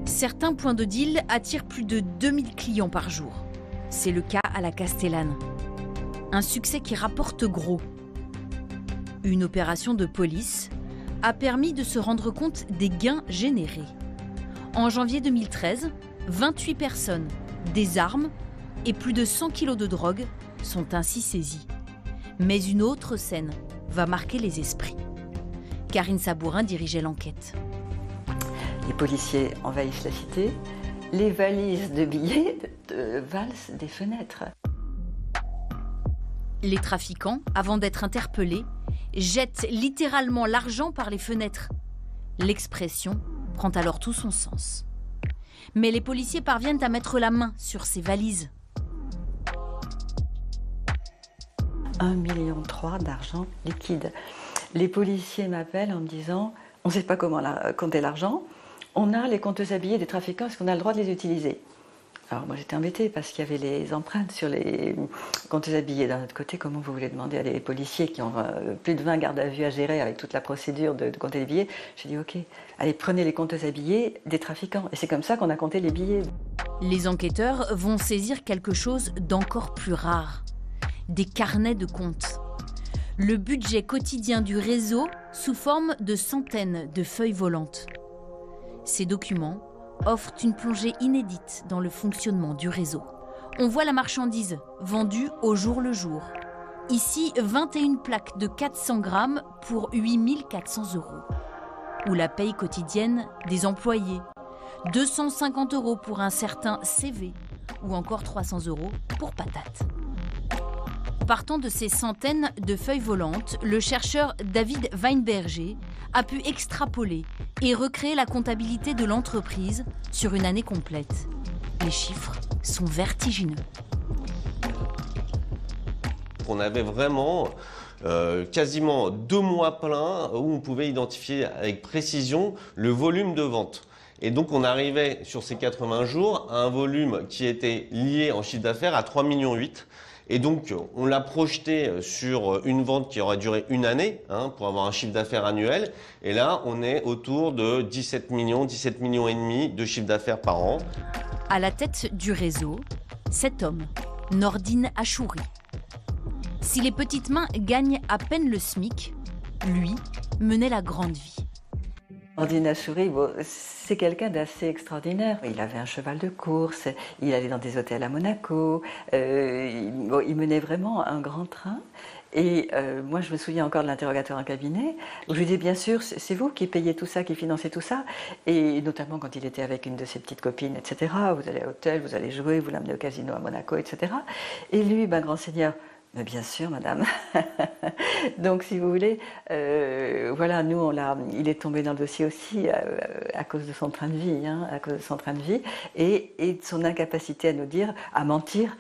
Certains points de deal attirent plus de 2000 clients par jour. C'est le cas à la Castellane. Un succès qui rapporte gros. Une opération de police a permis de se rendre compte des gains générés. En janvier 2013, 28 personnes, des armes et plus de 100 kilos de drogue sont ainsi saisies. Mais une autre scène va marquer les esprits. Karine Sabourin dirigeait l'enquête. Les policiers envahissent la cité, les valises de billets valsent des fenêtres. Les trafiquants, avant d'être interpellés, jettent littéralement l'argent par les fenêtres. L'expression prend alors tout son sens. Mais les policiers parviennent à mettre la main sur ces valises. 1,3 million d'argent liquide. Les policiers m'appellent en me disant « on ne sait pas comment compter l'argent, on a les compteuses à billets des trafiquants, est-ce qu'on a le droit de les utiliser ?» Alors moi j'étais embêtée parce qu'il y avait les empreintes sur les compteuses à billets. D'un autre côté, comment vous voulez demander à des policiers qui ont plus de 20 gardes à vue à gérer avec toute la procédure de compter les billets? J'ai dit ok, allez prenez les compteuses à billets des trafiquants. Et c'est comme ça qu'on a compté les billets. Les enquêteurs vont saisir quelque chose d'encore plus rare. Des carnets de comptes. Le budget quotidien du réseau sous forme de centaines de feuilles volantes. Ces documents offrent une plongée inédite dans le fonctionnement du réseau. On voit la marchandise vendue au jour le jour. Ici, 21 plaques de 400 grammes pour 8 400 €. Ou la paye quotidienne des employés. 250 € pour un certain CV. Ou encore 300 € pour patates. Partant de ces centaines de feuilles volantes, le chercheur David Weinberger a pu extrapoler et recréer la comptabilité de l'entreprise sur une année complète. Les chiffres sont vertigineux. On avait vraiment quasiment 2 mois pleins où on pouvait identifier avec précision le volume de vente. Et donc on arrivait sur ces 80 jours à un volume qui était lié en chiffre d'affaires à 3,8 millions. Et donc, on l'a projeté sur une vente qui aurait duré une année pour avoir un chiffre d'affaires annuel. Et là, on est autour de 17 millions et demi de chiffre d'affaires par an. À la tête du réseau, cet homme, Nordine Achouri. Si les petites mains gagnent à peine le SMIC, lui menait la grande vie. Nordine Achouri, c'est quelqu'un d'assez extraordinaire. Il avait un cheval de course, il allait dans des hôtels à Monaco, il menait vraiment un grand train. Et moi, je me souviens encore de l'interrogatoire en cabinet, où je lui disais, bien sûr, c'est vous qui payez tout ça, qui financez tout ça. Et notamment quand il était avec une de ses petites copines, etc. Vous allez à l'hôtel, vous allez jouer, vous l'amenez au casino à Monaco, etc. Et lui, grand seigneur, mais bien sûr, madame. Donc, si vous voulez, voilà, nous, il est tombé dans le dossier aussi à cause de son train de vie, à cause de son train de vie, et de son incapacité à nous dire, à mentir